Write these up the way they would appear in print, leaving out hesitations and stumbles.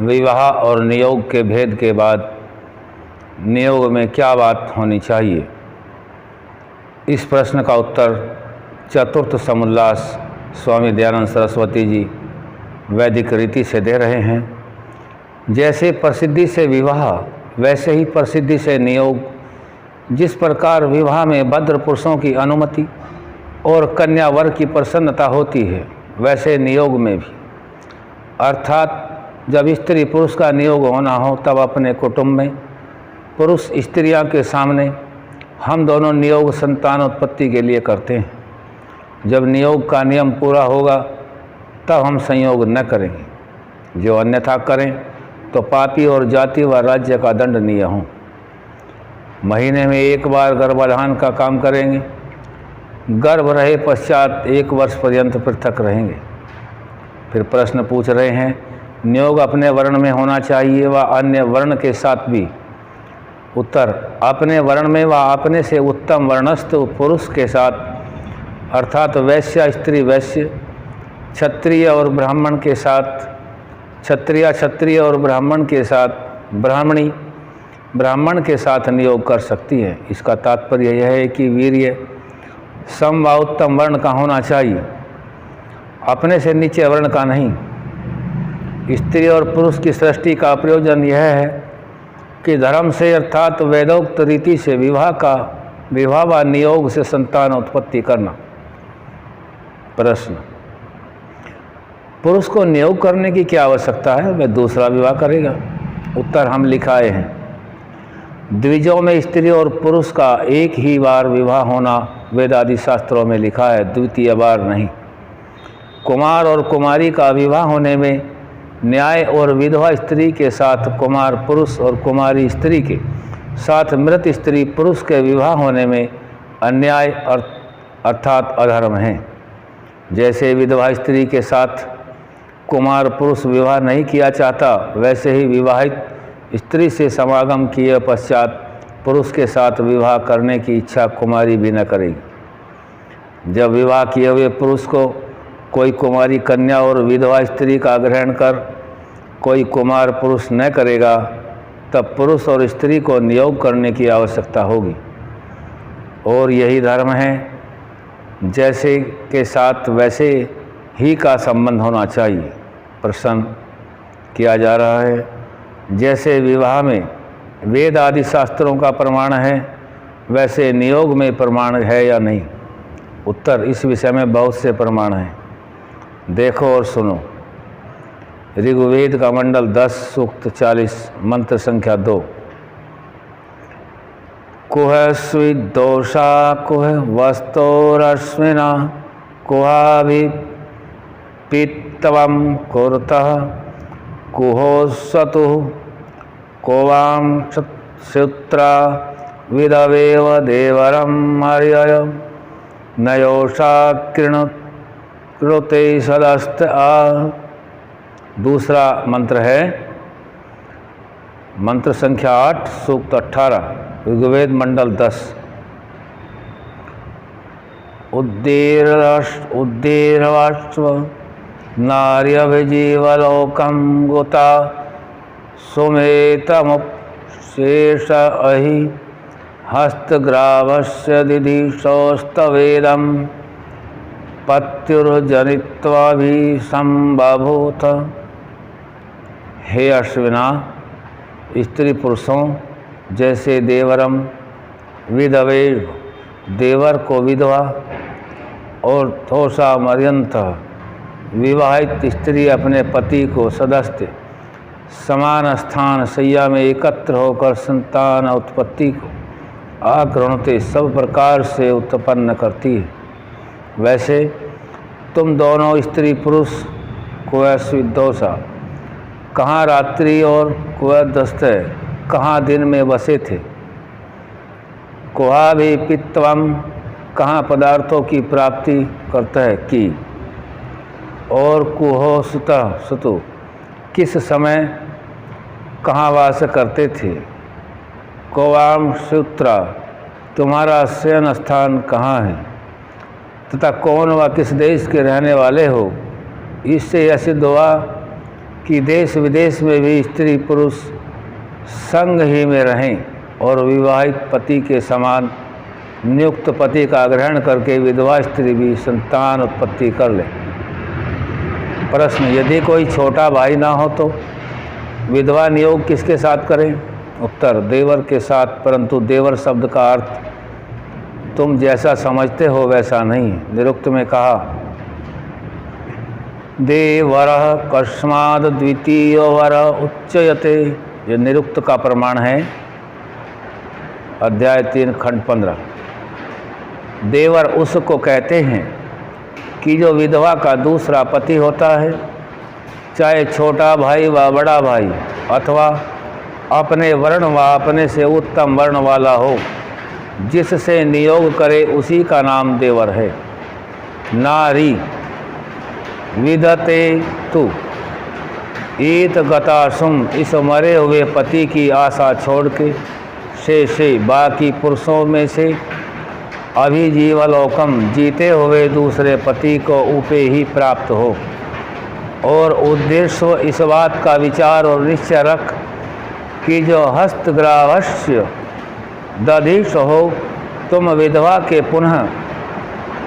विवाह और नियोग के भेद के बाद नियोग में क्या बात होनी चाहिए? इस प्रश्न का उत्तर चतुर्थ समुल्लास स्वामी दयानंद सरस्वती जी वैदिक रीति से दे रहे हैं। जैसे प्रसिद्धि से विवाह वैसे ही प्रसिद्धि से नियोग। जिस प्रकार विवाह में भद्र पुरुषों की अनुमति और कन्या वर की प्रसन्नता होती है, वैसे नियोग में भी। अर्थात जब स्त्री पुरुष का नियोग होना हो तब अपने कुटुंब में पुरुष स्त्रियां के सामने हम दोनों नियोग संतान उत्पत्ति के लिए करते हैं। जब नियोग का नियम पूरा होगा तब हम संयोग न करेंगे। जो अन्यथा करें तो पापी और जाति व राज्य का दंडनीय हों। महीने में एक बार गर्भाधान का काम करेंगे। गर्भ रहे पश्चात 1 वर्ष पर्यंत पृथक रहेंगे। फिर प्रश्न पूछ रहे हैं, नियोग अपने वर्ण में होना चाहिए व अन्य वर्ण के साथ भी? उत्तर, अपने वर्ण में व अपने से उत्तम वर्णस्थ पुरुष के साथ, अर्थात वैश्य स्त्री वैश्य, क्षत्रिय और ब्राह्मण के साथ क्षत्रिय और ब्राह्मण के साथ ब्राह्मणी ब्राह्मण के साथ नियोग कर सकती है। इसका तात्पर्य यह है कि वीर्य सम व उत्तम वर्ण का होना चाहिए, अपने से नीचे वर्ण का नहीं। स्त्री और पुरुष की सृष्टि का प्रयोजन यह है कि धर्म से अर्थात वेदोक्त रीति से विवाह व नियोग से संतान उत्पत्ति करना। प्रश्न, पुरुष को नियोग करने की क्या आवश्यकता है? वह दूसरा विवाह करेगा। उत्तर हम लिखाए हैं, द्विजों में स्त्री और पुरुष का एक ही बार विवाह होना वेद आदि शास्त्रों में लिखा है, द्वितीय बार नहीं। कुमार और कुमारी का विवाह होने में न्याय और विधवा स्त्री के साथ कुमार पुरुष और कुमारी स्त्री के साथ मृत स्त्री पुरुष के विवाह होने में अन्याय अर्थात अधर्म है। जैसे विधवा स्त्री के साथ कुमार पुरुष विवाह नहीं किया चाहता, वैसे ही विवाहित स्त्री से समागम किए पश्चात पुरुष के साथ विवाह करने की इच्छा कुमारी भी न करेगी। जब विवाह किए हुए पुरुष को कोई कुमारी कन्या और विधवा स्त्री का ग्रहण कर कोई कुमार पुरुष न करेगा, तब पुरुष और स्त्री को नियोग करने की आवश्यकता होगी। और यही धर्म है, जैसे के साथ वैसे ही का संबंध होना चाहिए। प्रश्न किया जा रहा है, जैसे विवाह में वेद आदि शास्त्रों का प्रमाण है, वैसे नियोग में प्रमाण है या नहीं? उत्तर, इस विषय में बहुत से प्रमाण हैं। देखो और सुनो। ऋग्वेद का मंडल 10 सूक्त 40 मंत्र संख्या 2। कुह स्विदोषा कुह वस्तोरश्विना कुहाभिपित्तवं कुरुतः कुहोस्सतुः कोवां क्षुत्रा विदवेव देवरं हर्यय नयोषा कृते सदस्त आ। दूसरा मंत्र है मंत्र संख्या 8 सूक्त 18 ऋग्वेद मंडल 10। उद्दीर्घश्व नार्यभिजीवलोकं गुता सुमेतमुपशेष अहि हस्तग्रावस्य दिदिशोस्तवेदं पत्युर्जनित्वाभिसंबभूत। हे अश्विना, स्त्री पुरुषों जैसे देवरम विधवे देवर को विधवा और थोषा मर्यंत विवाहित स्त्री अपने पति को सदस्य समान स्थान शैया में एकत्र होकर संतान उत्पत्ति को आग्रहणते सब प्रकार से उत्पन्न करती है, वैसे तुम दोनों स्त्री पुरुष कुवैस्विदोषा कहाँ रात्रि और कुवैदस्त कहाँ दिन में बसे थे। कुहाभिपित्तवम कहाँ पदार्थों की प्राप्ति करता है की, और कुहोसुतु किस समय कहाँ वास करते थे। कोवाम सूत्रा तुम्हारा शयन स्थान कहाँ है, तथा कौन व किस देश के रहने वाले हो। इससे यह सिद्ध हुआ कि देश विदेश में भी स्त्री पुरुष संग ही में रहें और विवाहित पति के समान नियुक्त पति का ग्रहण करके विधवा स्त्री भी संतान उत्पत्ति कर ले। प्रश्न, यदि कोई छोटा भाई ना हो तो विधवा नियोग किसके साथ करें? उत्तर, देवर के साथ, परंतु देवर शब्द का अर्थ तुम जैसा समझते हो वैसा नहीं। निरुक्त में कहा देवरः कस्माद् द्वितीयो वरः उच्यते, यह निरुक्त का प्रमाण है। अध्याय 3 खंड 15। देवर उसको कहते हैं कि जो विधवा का दूसरा पति होता है, चाहे छोटा भाई व बड़ा भाई अथवा अपने वर्ण व अपने से उत्तम वर्ण वाला हो, जिससे नियोग करे उसी का नाम देवर है। नारी विधते तु ईत गतासुम, इस मरे हुए पति की आशा छोड़ के से बाकी पुरुषों में से अभिजीवलोकम, जीते हुए दूसरे पति को ऊपे ही प्राप्त हो। और उद्देश्य इस बात का विचार और निश्चय रख कि जो हस्तग्रावस्य दधिश हो, तुम विधवा के पुनः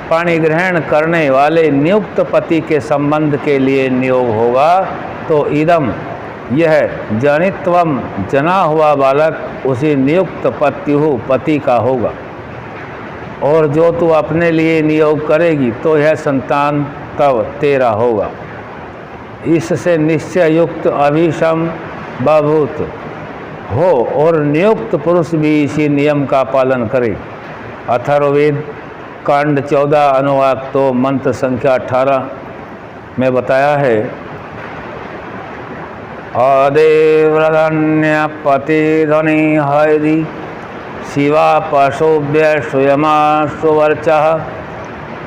पाणिग्रहण करने वाले नियुक्त पति के संबंध के लिए नियोग होगा, तो इदम, यह जनित्वम, जना हुआ बालक उसी नियुक्त पति का होगा। और जो तू अपने लिए नियोग करेगी तो यह संतान तब तेरा होगा। इससे निश्चय युक्त अभिसम बभूत हो और नियुक्त पुरुष भी इसी नियम का पालन करे। अथर्ववेद कांड 14 अनुवाक तो मंत्र संख्या 18 में बताया है अदेव्रधन्य पतिधनि हयदि शिवा पशुभ्य स्वयमा सुवर्चः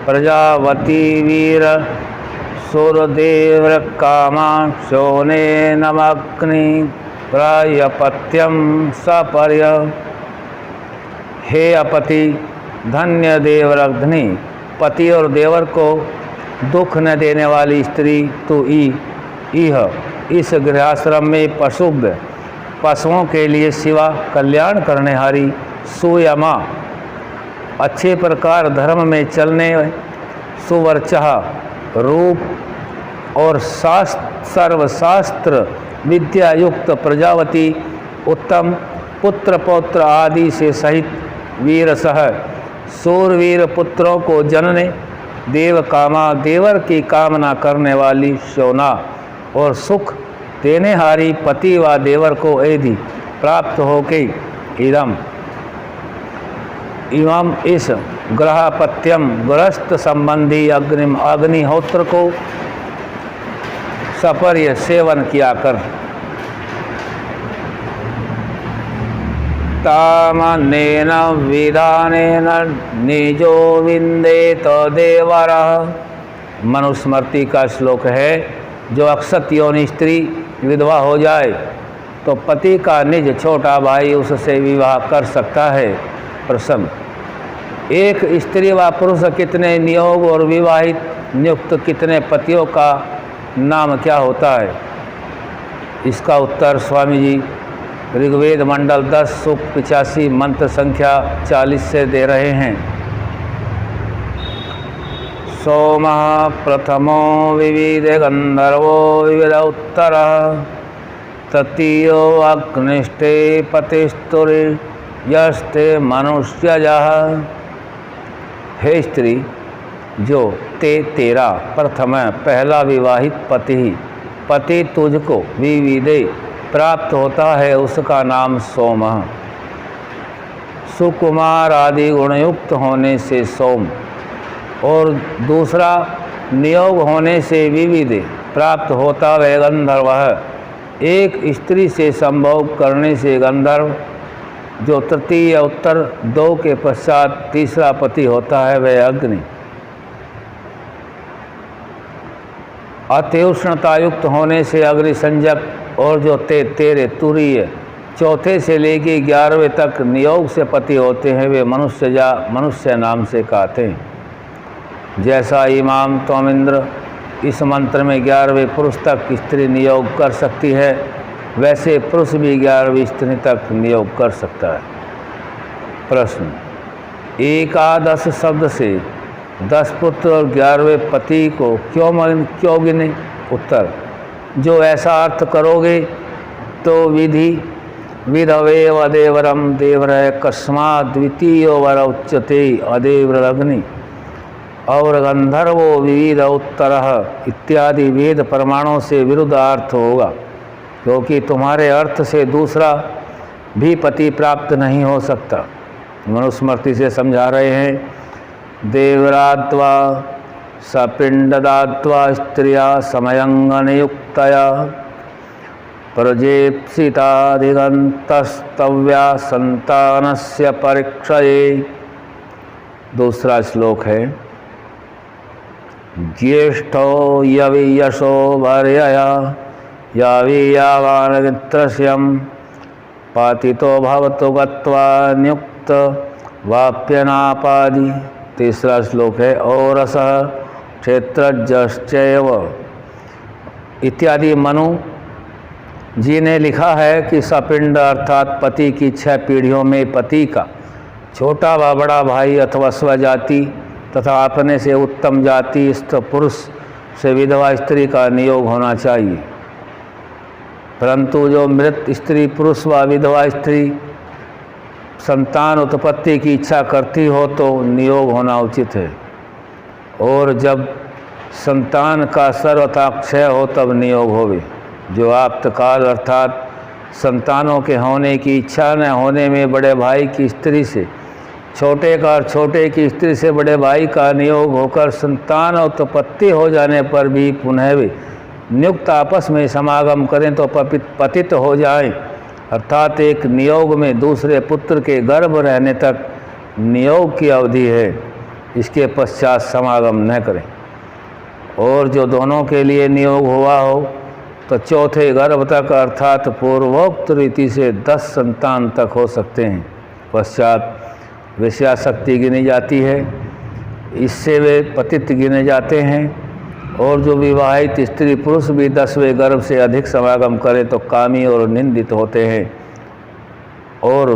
प्रजावती वीर सूरदेव्र कामा शोने नमग्नि प्रायपत्यम सपर्य। हे अपति, धन्य देवरग्नि, पति और देवर को दुख न देने वाली स्त्री तू इस गृहाश्रम में पशुओं के लिए शिवा कल्याण करने हारी, सुयमा अच्छे प्रकार धर्म में चलने, सुवर्चः रूप और सर्वशास्त्र विद्या युक्त प्रजावती, उत्तम पुत्र पौत्र आदि से सहित वीर सह सूरवीर पुत्रों को जनने, देव कामा, देवर की कामना करने वाली शोना और सुख देने हारी पति व देवर को यदि प्राप्त होके इमम इस ग्रहपत्यम, गृहस्थ संबंधी अग्निहोत्र को सपर्य सेवन किया कर। तामनेन विधानेन निजो विंदेत देवरः, मनुस्मृति का श्लोक है। जो अक्षत योनि स्त्री विधवा हो जाए तो पति का निज छोटा भाई उससे विवाह कर सकता है। प्रश्न, एक स्त्री व पुरुष कितने नियोग और विवाहित नियुक्त कितने पतियों का नाम क्या होता है? इसका उत्तर स्वामी जी ऋग्वेद मंडल 10 सूक्त 85 मंत्र संख्या 40 से दे रहे हैं। सोमः प्रथमो विविध गंधर्वो विविध उत्तर, तृतीयो अग्निष्टे पतिस्तुरे यस्ते मनुष्यजः। हे स्त्री, जो तेरा प्रथम पहला विवाहित पति तुझको विविधे प्राप्त होता है, उसका नाम सोम। सुकुमार आदि गुणयुक्त होने से सोम, और दूसरा नियोग होने से विविधे प्राप्त होता वह गंधर्व है। एक स्त्री से संभोग करने से गंधर्व, जो तृतीय उत्तर 2 के पश्चात तीसरा पति होता है, वह अग्नि। अत्युष्णतायुक्त होने से अग्नि संजक, और जो तेरे तुरीय चौथे से लेके 11वें तक नियोग से पति होते हैं, वे मनुष्य नाम से कहते हैं। जैसा इमाम तोमिंद्र इस मंत्र में 11वें पुरुष तक स्त्री नियोग कर सकती है, वैसे पुरुष भी 11वीं स्त्री तक नियोग कर सकता है। प्रश्न, एकादश शब्द से 10 पुत्र और 11वें पति को क्यों गिने? उत्तर, जो ऐसा अर्थ करोगे तो विधवेव देवरम देवरय कस्मात् द्वितीयो वर उच्यते अदेवरग्नि और गंधर्वो विविध उत्तरः इत्यादि वेद प्रमाणों से विरुद्ध अर्थ होगा, क्योंकि तुम्हारे अर्थ से दूसरा भी पति प्राप्त नहीं हो सकता। मनुस्मृति से समझा रहे हैं, देवरात्वा सपिंडदात्वा स्त्रिया समयंगनयुक्तया प्रजेप्सितादिगंतस्तव्या संतानस्य परीक्षये। दूसरा श्लोक है, ज्येष्ठो यवियशो वर्यया यावीयावानमित्रस्यं पातितो भवतो गत्वा नियुक्त वाप्यनापादि। तीसरा श्लोक है, औरसः क्षेत्रज्ञश्चैव इत्यादि। मनु जी ने लिखा है कि सपिंड अर्थात पति की 6 पीढ़ियों में पति का छोटा व बड़ा भाई अथवा स्वजाति तथा अपने से उत्तम जाति स्थ पुरुष से विधवा स्त्री का नियोग होना चाहिए, परंतु जो मृत स्त्री पुरुष व विधवा स्त्री संतान उत्पत्ति की इच्छा करती हो तो नियोग होना उचित है, और जब संतान का सर्वथा क्षय हो तब नियोग होवे। जो आप्तकाल अर्थात संतानों के होने की इच्छा न होने में बड़े भाई की स्त्री से छोटे का और छोटे की स्त्री से बड़े भाई का नियोग होकर संतान उत्पत्ति हो जाने पर भी पुनः वे नियुक्त आपस में समागम करें तो पतित हो जाएं, अर्थात एक नियोग में दूसरे पुत्र के गर्भ रहने तक नियोग की अवधि है, इसके पश्चात समागम न करें। और जो दोनों के लिए नियोग हुआ हो तो चौथे गर्भ तक अर्थात पूर्वोक्त रीति से 10 संतान तक हो सकते हैं, पश्चात वेश्याशक्ति गिनी जाती है, इससे वे पतित गिने जाते हैं। और जो विवाहित स्त्री पुरुष भी 10वें गर्भ से अधिक समागम करें तो कामी और निंदित होते हैं, और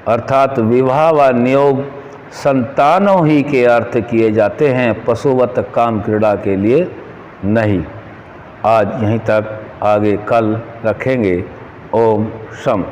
अर्थात विवाह व नियोग संतानों ही के अर्थ किए जाते हैं, पशुवत काम क्रीड़ा के लिए नहीं। आज यहीं तक, आगे कल रखेंगे। ओम शम।